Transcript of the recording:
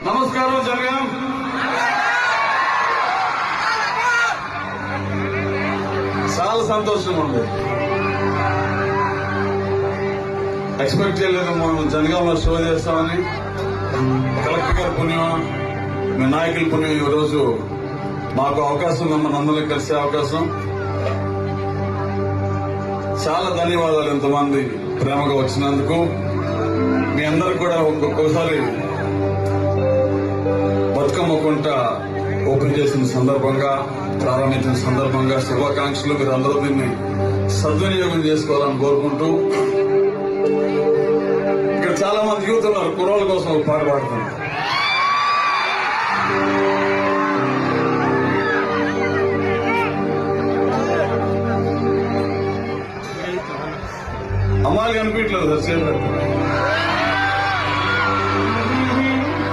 నమస్కారం జనగం. చాలా సంతోషంగా ఉంది. ఎక్స్పెక్ట్ చేయలేదు మనం జనగాంలో షో చేస్తామని. కలెక్టర్ గారి పుణ్యం, మీ నాయకుల పుణ్యం ఈరోజు మాకు అవకాశం, మిమ్మల్ని అందరినీ కలిసే అవకాశం. చాలా ధన్యవాదాలు ఇంతమంది ప్రేమగా వచ్చినందుకు. మీ అందరికి కూడా ఒక్కొక్కసారి బతుకమ్మ కుంట ఓపెన్ చేసిన సందర్భంగా, ప్రారంభించిన సందర్భంగా శుభాకాంక్షలు. మీరు అందరూ దీన్ని సద్వినియోగం చేసుకోవాలని కోరుకుంటూ, ఇక్కడ చాలా మంది యూత్ ఉన్నారు, కుర్రోళ్ళ కోసం ఒక పాట పాడుతున్నారు. అమ్మాయిలు కనిపించలేదు సార్, సేమ్